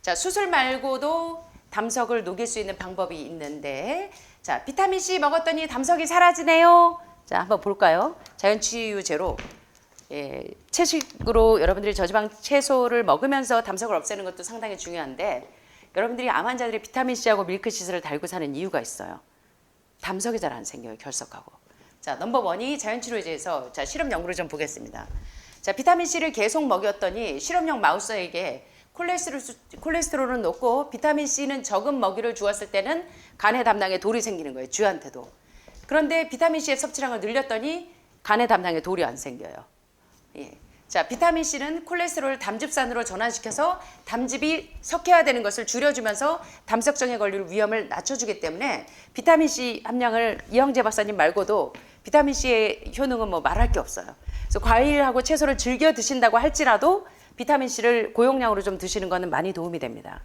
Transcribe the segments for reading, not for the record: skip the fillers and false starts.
자, 수술 말고도 담석을 녹일 수 있는 방법이 있는데, 자, 비타민 C 먹었더니 담석이 사라지네요. 자, 한번 볼까요? 자연치유 제로. 예, 채식으로 여러분들이 저지방 채소를 먹으면서 담석을 없애는 것도 상당히 중요한데, 여러분들이 암 환자들이 비타민 C하고 밀크시슬을 달고 사는 이유가 있어요. 담석이 잘 안 생겨요, 결석하고. 자, 넘버 원이 자연치료에 대해서 자, 실험 연구를 좀 보겠습니다. 자, 비타민 C를 계속 먹였더니 실험용 마우스에게 콜레스테롤은 높고 비타민 C는 적은 먹이를 주었을 때는 간의 담낭에 돌이 생기는 거예요, 쥐한테도. 그런데 비타민 C의 섭취량을 늘렸더니 간의 담낭에 돌이 안 생겨요. 예. 자, 비타민 C는 콜레스테롤을 담즙산으로 전환시켜서 담즙이 석회화되는 것을 줄여주면서 담석증에 걸릴 위험을 낮춰주기 때문에 비타민 C 함량을 이영재 박사님 말고도 비타민 C의 효능은 뭐 말할 게 없어요. 그래서 과일하고 채소를 즐겨 드신다고 할지라도 비타민 C를 고용량으로 좀 드시는 것은 많이 도움이 됩니다.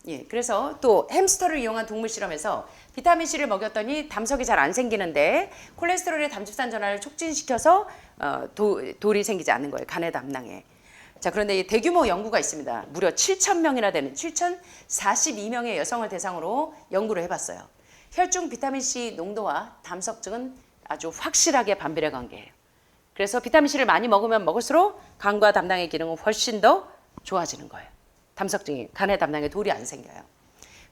예, 그래서 또 햄스터를 이용한 동물 실험에서 비타민 C를 먹였더니 담석이 잘 안 생기는데 콜레스테롤의 담즙산 전환을 촉진시켜서 돌이 생기지 않는 거예요, 간의 담낭에. 자, 그런데 대규모 연구가 있습니다. 무려 7,000명이나 되는 7,042명의 여성을 대상으로 연구를 해봤어요. 혈중 비타민 C 농도와 담석증은 아주 확실하게 반비례 관계예요. 그래서 비타민 C를 많이 먹으면 먹을수록 간과 담낭의 기능은 훨씬 더 좋아지는 거예요. 담석증이, 간의 담낭에 돌이 안 생겨요.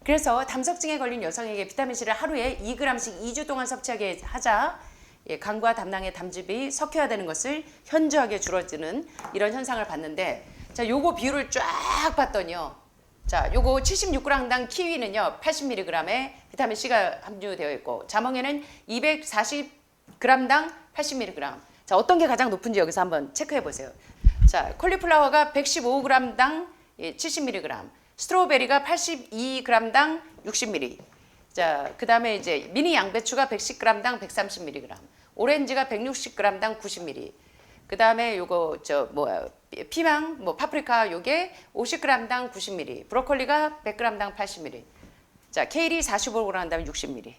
그래서 담석증에 걸린 여성에게 비타민 C를 하루에 2g씩 2주 동안 섭취하게 하자 간과 담낭의 담즙이 석회화되는 것을 현저하게 줄어드는 이런 현상을 봤는데, 자, 요거 비율을 쫙 봤더니요. 자, 요거 76g당 키위는요, 80mg의 비타민 C가 함유되어 있고, 자몽에는 240g당 80mg. 자, 어떤 게 가장 높은지 여기서 한번 체크해 보세요. 자, 콜리플라워가 115g당 70mg, 스트로베리가 82g당 60mg. 자, 그 다음에 이제 미니 양배추가 110g당 130mg, 오렌지가 160g당 90mg. 그 다음에 요거 피망, 파프리카 요게 50g당 90mg, 브로콜리가 100g당 80mg. 자, 케일이 45g당 60mg.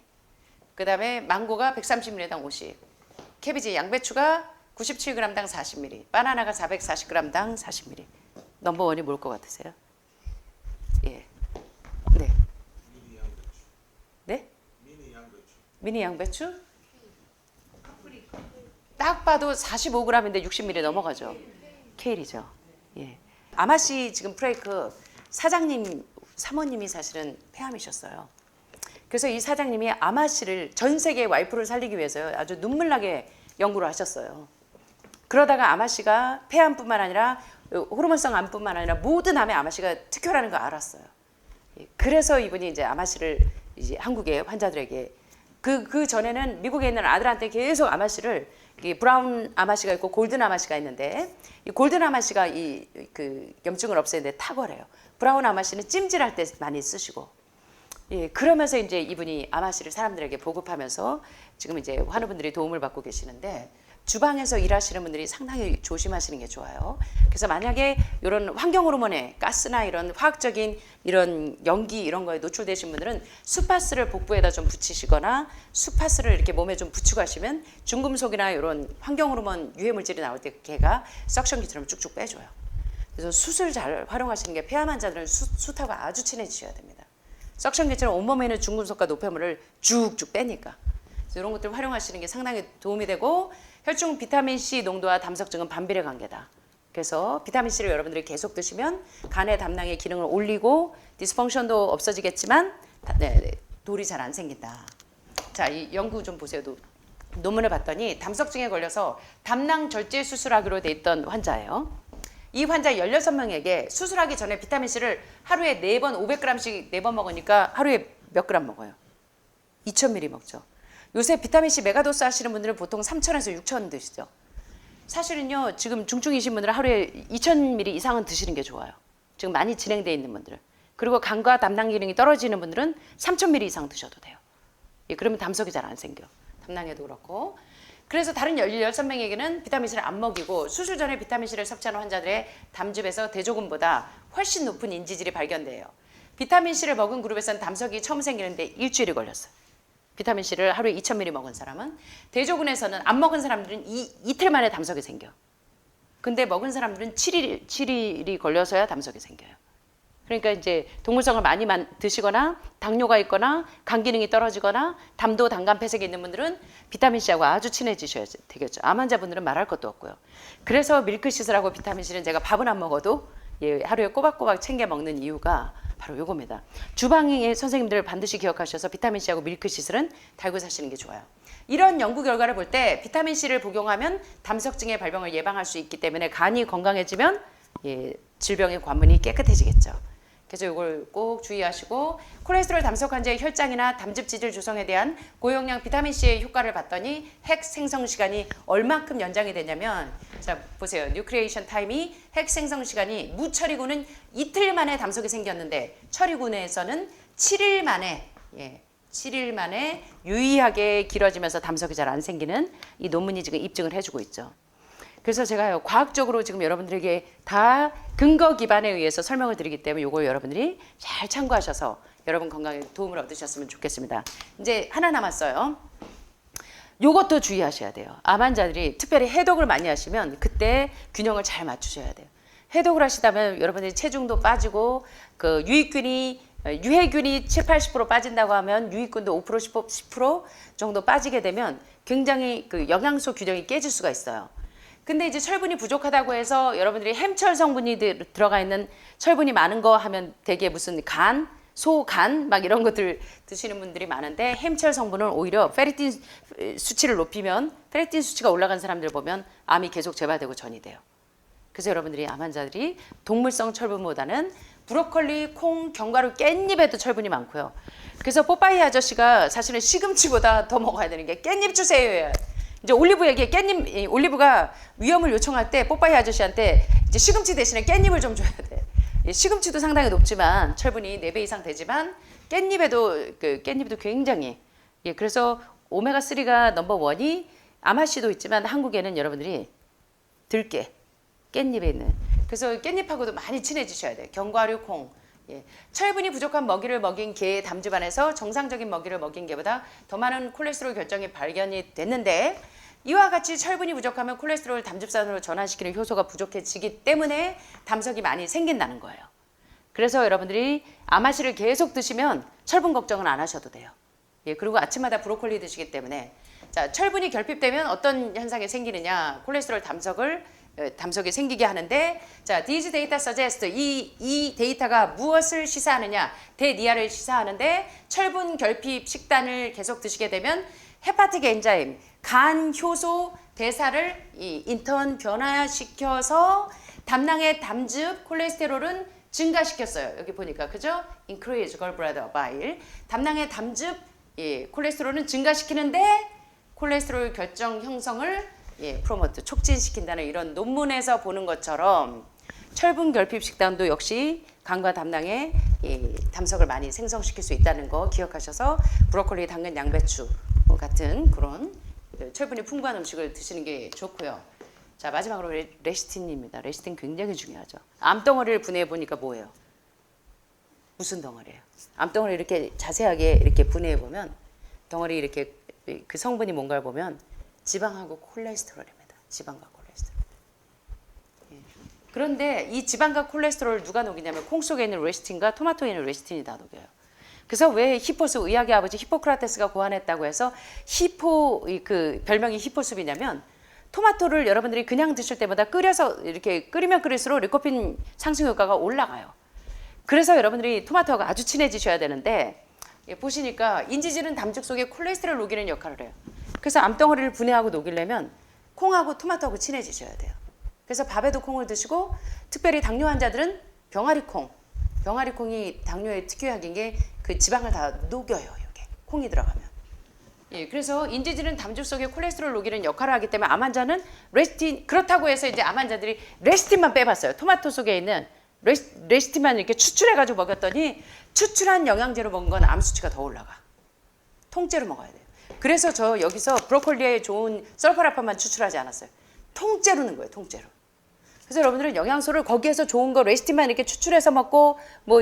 그 다음에 망고가 130mg당 50. 캐비지 양배추가 97g당 40mg, 바나나가 440g당 40mg. 넘버 원이 뭘 것 같으세요? 예. 네. 네? 미니 양배추? 딱 봐도 45g인데 60ml 넘어가죠. 케일이죠. 예. 아마씨 지금 프레이크 사장님, 사모님이 사실은 폐암이셨어요. 그래서 이 사장님이 아마씨를 전 세계 와이프를 살리기 위해서 아주 눈물나게 연구를 하셨어요. 그러다가 아마씨가 폐암뿐만 아니라 호르몬성 암뿐만 아니라 모든 암에 아마씨가 특효라는 걸 알았어요. 그래서 이분이 이제 아마씨를 이제 한국의 환자들에게 그 전에는 미국에 있는 아들한테 계속 아마씨를 브라운 아마씨가 있고 골든 아마씨가 있는데 이 골든 아마씨가 그 염증을 없애는데 탁월해요. 브라운 아마씨는 찜질할 때 많이 쓰시고. 예, 그러면서 이제 이분이 아마씨를 사람들에게 보급하면서 지금 이제 환우분들이 도움을 받고 계시는데 주방에서 일하시는 분들이 상당히 조심하시는 게 좋아요. 그래서 만약에 이런 환경 호르몬에 가스나 이런 화학적인 이런 연기 이런 거에 노출되신 분들은 수파스를 복부에다 좀 붙이시거나 수파스를 이렇게 몸에 좀 붙이고 하시면 중금속이나 이런 환경 호르몬 유해 물질이 나올 때 걔가 석션기처럼 쭉쭉 빼줘요. 그래서 숯을 잘 활용하시는 게 폐암 환자들은 숯하고 아주 친해지셔야 됩니다. 석션기처럼 온몸에 있는 중금속과 노폐물을 쭉쭉 빼니까. 그래서 이런 것들 활용하시는 게 상당히 도움이 되고 혈중 비타민 C 농도와 담석증은 반비례 관계다. 그래서 비타민 C를 여러분들이 계속 드시면 간의 담낭의 기능을 올리고 디스펑션도 없어지겠지만 돌이 잘 안 생긴다. 자, 이 연구 좀 보세요. 논문을 봤더니 담석증에 걸려서 담낭 절제 수술하기로 돼 있던 환자예요. 이 환자 16명에게 수술하기 전에 비타민 C를 하루에 4번 500g씩 4번 먹으니까 하루에 몇 그램 먹어요? 2000ml 먹죠. 요새 비타민 C 메가도스 하시는 분들은 보통 3000에서 6000 드시죠. 사실은요, 지금 중증이신 분들은 하루에 2000ml 이상은 드시는 게 좋아요. 지금 많이 진행되어 있는 분들은. 그리고 간과 담낭 기능이 떨어지는 분들은 3000ml 이상 드셔도 돼요. 예, 그러면 담석이 잘 안 생겨. 담낭에도 그렇고. 그래서 다른 16명에게는 비타민C를 안 먹이고 수술 전에 비타민C를 섭취하는 환자들의 담즙에서 대조군보다 훨씬 높은 인지질이 발견돼요. 비타민C를 먹은 그룹에서는 담석이 처음 생기는데 일주일이 걸렸어요. 비타민C를 하루에 2000ml 먹은 사람은. 대조군에서는 안 먹은 사람들은 이틀 만에 담석이 생겨. 근데 먹은 사람들은 7일이 걸려서야 담석이 생겨요. 그러니까 이제 동물성을 많이 드시거나 당뇨가 있거나 간 기능이 떨어지거나 담도 당간 폐색이 있는 분들은 비타민 C하고 아주 친해지셔야 되겠죠. 암 환자분들은 말할 것도 없고요. 그래서 밀크시슬하고 비타민 C는 제가 밥은 안 먹어도 예, 하루에 꼬박꼬박 챙겨 먹는 이유가 바로 요겁니다. 주방의 선생님들 반드시 기억하셔서 비타민 C하고 밀크시슬은 달고 사시는 게 좋아요. 이런 연구 결과를 볼 때 비타민 C를 복용하면 담석증의 발병을 예방할 수 있기 때문에 간이 건강해지면 예, 질병의 관문이 깨끗해지겠죠. 그래서 이걸 꼭 주의하시고 콜레스테롤 담석 환자의 혈장이나 담즙지질 조성에 대한 고용량 비타민C의 효과를 봤더니 핵 생성 시간이 얼만큼 연장이 되냐면 자 보세요. 뉴크리에이션 타임이 핵 생성 시간이 무처리군은 이틀 만에 담석이 생겼는데 처리군에서는 7일 만에 7일 만에 유의하게 길어지면서 담석이 잘 안 생기는 이 논문이 지금 입증을 해주고 있죠. 그래서 제가요 과학적으로 지금 여러분들에게 다 근거 기반에 의해서 설명을 드리기 때문에 이걸 여러분들이 잘 참고하셔서 여러분 건강에 도움을 얻으셨으면 좋겠습니다. 이제 하나 남았어요. 요것도 주의하셔야 돼요. 암 환자들이 특별히 해독을 많이 하시면 그때 균형을 잘 맞추셔야 돼요. 해독을 하시다면 여러분들이 체중도 빠지고 그 유해균이 7, 80% 빠진다고 하면 유익균도 5%, 10% 정도 빠지게 되면 굉장히 그 영양소 균형이 깨질 수가 있어요. 근데 이제 철분이 부족하다고 해서 여러분들이 햄철 성분이 들어가 있는 철분이 많은 거 하면 되게 무슨 간, 소간 막 이런 것들 드시는 분들이 많은데 햄철 성분은 오히려 페리틴 수치를 높이면 페리틴 수치가 올라간 사람들 보면 암이 계속 재발되고 전이 돼요. 그래서 여러분들이 암 환자들이 동물성 철분보다는 브로콜리, 콩, 견과류, 깻잎에도 철분이 많고요. 그래서 뽀빠이 아저씨가 사실은 시금치보다 더 먹어야 되는 게 깻잎 주세요. 이제 올리브에게 깻잎, 올리브가 위험을 요청할 때 뽀빠이 아저씨한테 이제 시금치 대신에 깻잎을 좀 줘야 돼. 시금치도 상당히 높지만 철분이 4배 이상 되지만 깻잎도 굉장히 그래서 오메가3가 넘버1이 아마씨도 있지만 한국에는 여러분들이 들깨, 깻잎에 있는 그래서 깻잎하고도 많이 친해지셔야 돼요. 견과류, 콩. 철분이 부족한 먹이를 먹인 개의 담즙 안에서 정상적인 먹이를 먹인 개보다 더 많은 콜레스테롤 결정이 발견이 됐는데 이와 같이 철분이 부족하면 콜레스테롤 담즙산으로 전환시키는 효소가 부족해지기 때문에 담석이 많이 생긴다는 거예요. 그래서 여러분들이 아마씨를 계속 드시면 철분 걱정은 안 하셔도 돼요. 그리고 아침마다 브로콜리 드시기 때문에 자 철분이 결핍되면 어떤 현상이 생기느냐 콜레스테롤 담석이 생기게 하는데 자, these data suggest 이 데이터가 무엇을 시사하느냐 대니아를 시사하는데 철분 결핍 식단을 계속 드시게 되면 헤파틱 엔자임 간 효소 대사를 인턴 변화시켜서 담낭의 담즙 콜레스테롤은 증가시켰어요. 여기 보니까 그죠? increase gallbladder bile 담낭의 담즙 콜레스테롤은 증가시키는데 콜레스테롤 결정 형성을 프로모트 촉진시킨다는 이런 논문에서 보는 것처럼 철분 결핍 식단도 역시 간과 담낭에 담석을 많이 생성시킬 수 있다는 거 기억하셔서 브로콜리, 당근, 양배추 같은 그런 철분이 풍부한 음식을 드시는 게 좋고요. 자 마지막으로 레시틴입니다. 레시틴 굉장히 중요하죠. 암덩어리를 분해해 보니까 뭐예요? 무슨 덩어리예요? 암덩어리 이렇게 자세하게 이렇게 분해해 보면 덩어리 이렇게 그 성분이 뭔가를 보면 지방하고 콜레스테롤입니다. 지방과 콜레스테롤. 그런데 이 지방과 콜레스테롤을 누가 녹이냐면 콩 속에 있는 레시틴과 토마토에 있는 레시틴이 다 녹여요. 그래서 왜 히포스 의학의 아버지 히포크라테스가 고안했다고 해서 그 별명이 히포숲이냐면 토마토를 여러분들이 그냥 드실 때보다 끓여서 이렇게 끓이면 끓일수록 리코핀 상승 효과가 올라가요. 그래서 여러분들이 토마토하고 아주 친해지셔야 되는데 보시니까 인지질은 담즙 속에 콜레스테롤 녹이는 역할을 해요. 그래서 암덩어리를 분해하고 녹이려면 콩하고 토마토하고 친해지셔야 돼요. 그래서 밥에도 콩을 드시고 특별히 당뇨 환자들은 병아리콩이 당뇨의 특유약인 게 그 지방을 다 녹여요. 이게 콩이 들어가면. 그래서 인지질은 담즙 속에 콜레스테롤 녹이는 역할을 하기 때문에 암 환자는 레시틴 그렇다고 해서 이제 암 환자들이 레시틴만 빼봤어요. 토마토 속에 있는 레시틴만 이렇게 추출해가지고 먹였더니 추출한 영양제로 먹은 건 암 수치가 더 올라가. 통째로 먹어야 돼요. 그래서 저 여기서 브로콜리에 좋은 설파라판만 추출하지 않았어요. 통째로 넣은 거예요. 통째로. 그래서 여러분들은 영양소를 거기에서 좋은 거 레시틴만 이렇게 추출해서 먹고 뭐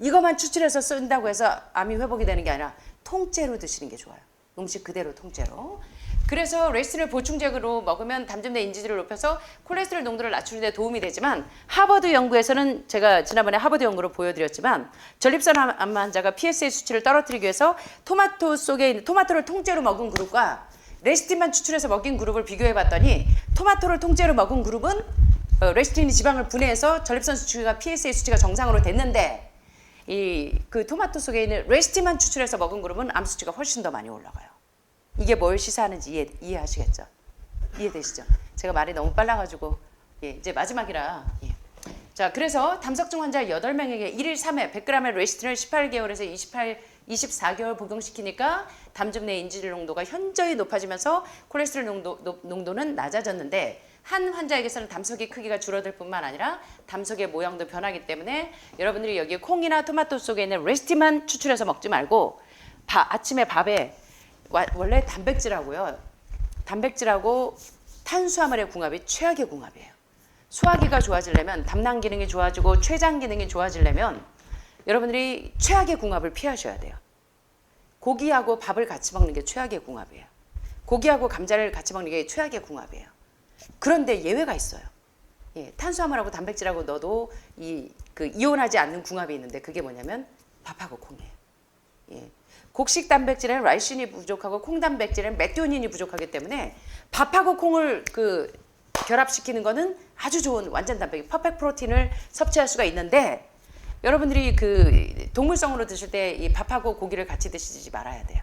이거만 추출해서 쓴다고 해서 암이 회복이 되는 게 아니라 통째로 드시는 게 좋아요. 음식 그대로 통째로. 그래서 레시틴을 보충제로 먹으면 담즙 내 인지질을 높여서 콜레스테롤 농도를 낮추는 데 도움이 되지만 하버드 연구에서는 제가 지난번에 하버드 연구로 보여드렸지만 전립선 암 환자가 PSA 수치를 떨어뜨리기 위해서 토마토 속에 있는 토마토를 통째로 먹은 그룹과 레시틴만 추출해서 먹인 그룹을 비교해 봤더니 토마토를 통째로 먹은 그룹은 레시틴이 지방을 분해해서 전립선 수치가 PSA 수치가 정상으로 됐는데 그 토마토 속에 있는 레시틴만 추출해서 먹은 그룹은 암 수치가 훨씬 더 많이 올라가요. 이게 뭘 시사하는지 이해하시겠죠? 이해되시죠? 제가 말이 너무 빨라가지고 이제 마지막이라. 자, 그래서 담석증 환자 8명에게 1일 3회 100g의 레시틴을 18개월에서 24개월 복용시키니까 담즙 내 인지질 농도가 현저히 높아지면서 콜레스테롤 농도는 낮아졌는데 한 환자에게서는 담석의 크기가 줄어들 뿐만 아니라 담석의 모양도 변하기 때문에 여러분들이 여기 콩이나 토마토 속에 있는 레시틴만 추출해서 먹지 말고 아침에 밥에 원래 단백질하고요. 단백질하고 탄수화물의 궁합이 최악의 궁합이에요. 소화기가 좋아지려면 담낭 기능이 좋아지고 췌장 기능이 좋아지려면 여러분들이 최악의 궁합을 피하셔야 돼요. 고기하고 밥을 같이 먹는 게 최악의 궁합이에요. 고기하고 감자를 같이 먹는 게 최악의 궁합이에요. 그런데 예외가 있어요. 탄수화물하고 단백질하고 넣어도 이온하지 않는 궁합이 있는데 그게 뭐냐면 밥하고 콩이에요. 곡식 단백질에는 라이신이 부족하고 콩 단백질에는 메티오닌이 부족하기 때문에 밥하고 콩을 결합시키는 거는 아주 좋은 완전 단백질, 퍼펙트 프로틴을 섭취할 수가 있는데 여러분들이 동물성으로 드실 때 이 밥하고 고기를 같이 드시지 말아야 돼요.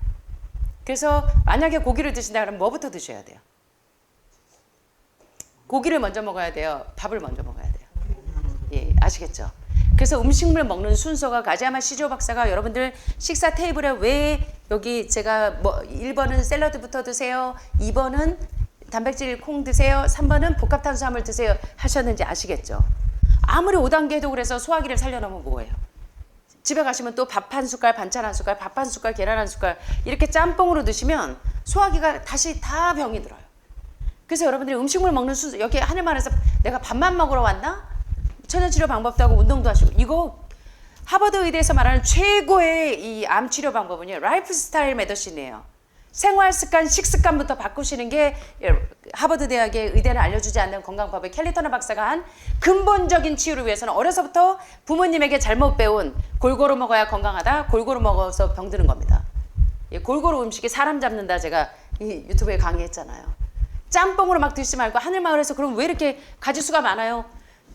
그래서 만약에 고기를 드신다 그러면 뭐부터 드셔야 돼요? 고기를 먼저 먹어야 돼요? 밥을 먼저 먹어야 돼요? 아시겠죠? 그래서 음식물 먹는 순서가 가지야마 시조 박사가 여러분들 식사 테이블에 왜 여기 제가 1번은 샐러드부터 드세요, 2번은 단백질 콩 드세요, 3번은 복합 탄수화물 드세요 하셨는지 아시겠죠? 아무리 5단계 해도 그래서 소화기를 살려놓으면 뭐예요? 집에 가시면 또 밥 한 숟갈, 반찬 한 숟갈, 밥 한 숟갈, 계란 한 숟갈 이렇게 짬뽕으로 드시면 소화기가 다시 다 병이 들어요. 그래서 여러분들이 음식물 먹는 순서 여기 하늘만에서 내가 밥만 먹으러 왔나? 천연치료 방법도 하고 운동도 하시고 이거 하버드 의대에서 말하는 최고의 이 암 치료 방법은요. 라이프 스타일 메더신이에요. 생활 습관, 식습관부터 바꾸시는 게 하버드 대학의 의대는 알려주지 않는 건강법의 켈리 터너 박사가 한 근본적인 치유를 위해서는 어려서부터 부모님에게 잘못 배운 골고루 먹어야 건강하다, 골고루 먹어서 병드는 겁니다. 골고루 음식이 사람 잡는다 제가 이 유튜브에 강의했잖아요. 짬뽕으로 막 드시지 말고 하늘마을에서 그럼 왜 이렇게 가지수가 많아요?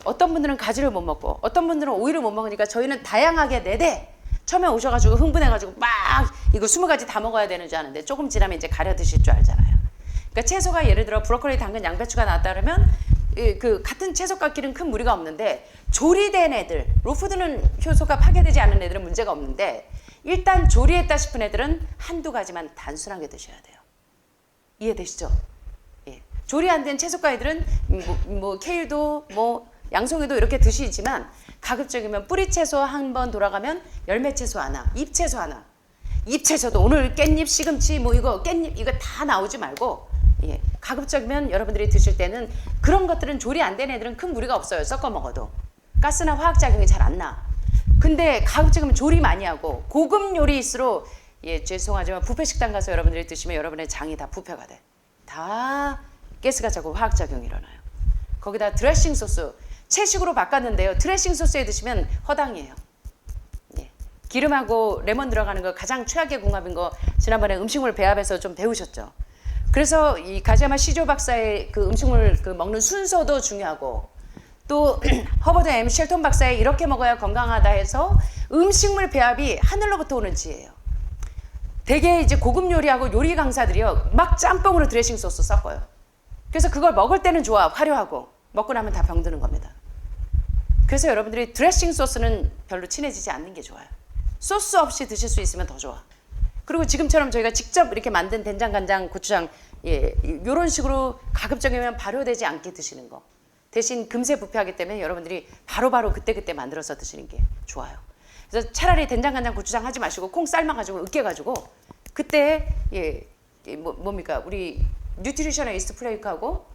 어떤 분들은 가지를 못 먹고 어떤 분들은 오이를 못 먹으니까 저희는 다양하게 4대 처음에 오셔가지고 흥분해가지고 막 이거 20가지 다 먹어야 되는 줄 아는데 조금 지나면 이제 가려 드실 줄 알잖아요. 그러니까 채소가 예를 들어 브로콜리, 당근, 양배추가 나왔다 그러면 같은 채소값끼리는 큰 무리가 없는데 조리된 애들, 로푸드는 효소가 파괴되지 않은 애들은 문제가 없는데 일단 조리했다 싶은 애들은 한두 가지만 단순하게 드셔야 돼요. 이해되시죠? 조리 안 된 채소가애들은 케일도 양송이도 이렇게 드시지만 가급적이면 뿌리채소 한 번 돌아가면 열매채소 하나, 잎채소 하나. 잎채소도 오늘 깻잎, 시금치 이거 깻잎 이거 다 나오지 말고 가급적이면 여러분들이 드실 때는 그런 것들은 조리 안 된 애들은 큰 무리가 없어요. 섞어 먹어도. 가스나 화학작용이 잘 안 나. 근데 가급적이면 조리 많이 하고 고급 요리일수록 죄송하지만 뷔페 식당 가서 여러분들이 드시면 여러분의 장이 다 부패가 돼. 다 가스가 자고 화학작용이 일어나요. 거기다 드레싱 소스 채식으로 바꿨는데요. 드레싱 소스에 드시면 허당이에요. 기름하고 레몬 들어가는 거 가장 최악의 궁합인 거 지난번에 음식물 배합에서 좀 배우셨죠. 그래서 이 가지야마 시조 박사의 그 음식물 먹는 순서도 중요하고 또 허버드 M 쉘턴 박사의 이렇게 먹어야 건강하다 해서 음식물 배합이 하늘로부터 오는 지혜예요. 되게 이제 고급 요리하고 요리 강사들이요 막 짬뽕으로 드레싱 소스 섞어요. 그래서 그걸 먹을 때는 좋아 화려하고 먹고 나면 다 병드는 겁니다. 그래서 여러분들이 드레싱 소스는 별로 친해지지 않는 게 좋아요. 소스 없이 드실 수 있으면 더 좋아. 그리고 지금처럼 저희가 직접 이렇게 만든 된장, 간장, 고추장 이런 식으로 가급적이면 발효되지 않게 드시는 거. 대신 금세 부패하기 때문에 여러분들이 바로바로 그때그때 만들어서 드시는 게 좋아요. 그래서 차라리 된장, 간장, 고추장 하지 마시고 콩 삶아가지고 으깨가지고 그때 뭡니까 우리 뉴트리셔널 이스트 플레이크하고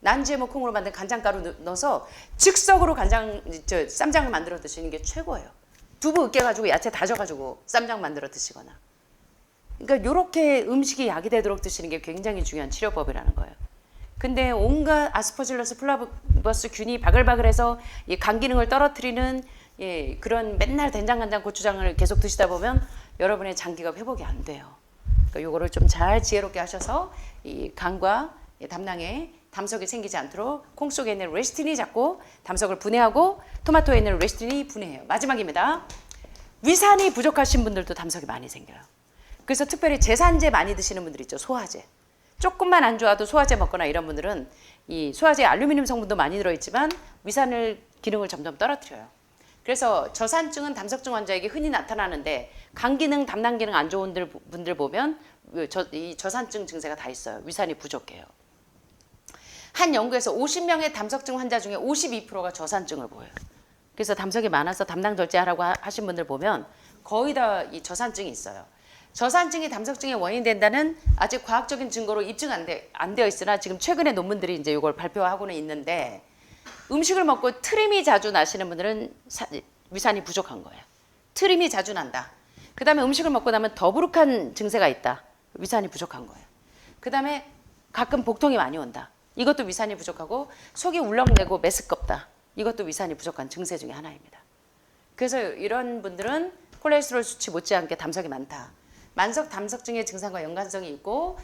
난지에모 콩으로 만든 간장가루 넣어서 즉석으로 쌈장을 만들어 드시는 게 최고예요. 두부 으깨가지고 야채 다져가지고 쌈장 만들어 드시거나 그러니까 이렇게 음식이 약이 되도록 드시는 게 굉장히 중요한 치료법이라는 거예요. 근데 온갖 아스퍼질러스 플라버스 균이 바글바글해서 이 간 기능을 떨어뜨리는 그런 맨날 된장간장 고추장을 계속 드시다 보면 여러분의 장기가 회복이 안 돼요. 그러니까 요거를 좀 잘 지혜롭게 하셔서 이 간과 담낭에 담석이 생기지 않도록 콩 속에 있는 레시틴이 잡고 담석을 분해하고 토마토에 있는 레시틴이 분해해요. 마지막입니다. 위산이 부족하신 분들도 담석이 많이 생겨요. 그래서 특별히 제산제 많이 드시는 분들 있죠. 소화제. 조금만 안 좋아도 소화제 먹거나 이런 분들은 이 소화제에 알루미늄 성분도 많이 들어있지만 위산을 기능을 점점 떨어뜨려요. 그래서 저산증은 담석증 환자에게 흔히 나타나는데 간 기능, 담낭 기능 안 좋은 분들 보면 이 저산증 증세가 다 있어요. 위산이 부족해요. 한 연구에서 50명의 담석증 환자 중에 52%가 저산증을 보여요. 그래서 담석이 많아서 담낭 절제하라고 하신 분들 보면 거의 다 이 저산증이 있어요. 저산증이 담석증의 원인이 된다는 아직 과학적인 증거로 입증 안 되어 있으나 지금 최근에 논문들이 이제 이걸 발표하고는 있는데 음식을 먹고 트림이 자주 나시는 분들은 위산이 부족한 거예요. 트림이 자주 난다. 그 다음에 음식을 먹고 나면 더부룩한 증세가 있다. 위산이 부족한 거예요. 그 다음에 가끔 복통이 많이 온다. 이것도 위산이 부족하고 속이 울렁내고 메스껍다. 이것도 위산이 부족한 증세 중에 하나입니다. 그래서 이런 분들은 콜레스테롤 수치 못지않게 담석이 많다. 만성 담석증의 증상과 연관성이 있고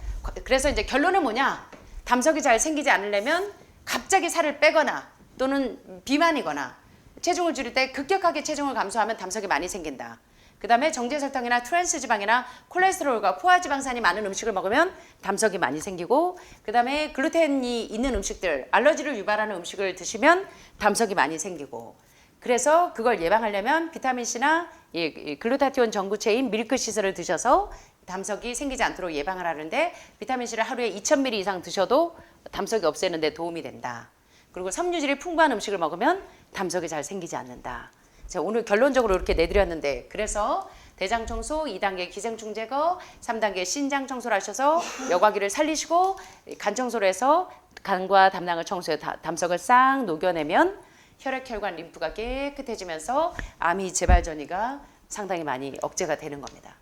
그래서 이제 결론은 뭐냐? 담석이 잘 생기지 않으려면 갑자기 살을 빼거나 또는 비만이거나 체중을 줄일 때 급격하게 체중을 감소하면 담석이 많이 생긴다. 그 다음에 정제설탕이나 트랜스지방이나 콜레스테롤과 포화지방산이 많은 음식을 먹으면 담석이 많이 생기고 그 다음에 글루텐이 있는 음식들, 알러지를 유발하는 음식을 드시면 담석이 많이 생기고 그래서 그걸 예방하려면 비타민C나 글루타티온 전구체인 밀크시슬을 드셔서 담석이 생기지 않도록 예방을 하는데 비타민C를 하루에 2000ml 이상 드셔도 담석이 없애는 데 도움이 된다. 그리고 섬유질이 풍부한 음식을 먹으면 담석이 잘 생기지 않는다. 제가 오늘 결론적으로 이렇게 내드렸는데 그래서 대장 청소, 2단계 기생충 제거, 3단계 신장 청소를 하셔서 여과기를 살리시고 간 청소를 해서 간과 담낭을 청소해 담석을 싹 녹여내면 혈액, 혈관, 림프가 깨끗해지면서 암이 재발 전이가 상당히 많이 억제가 되는 겁니다.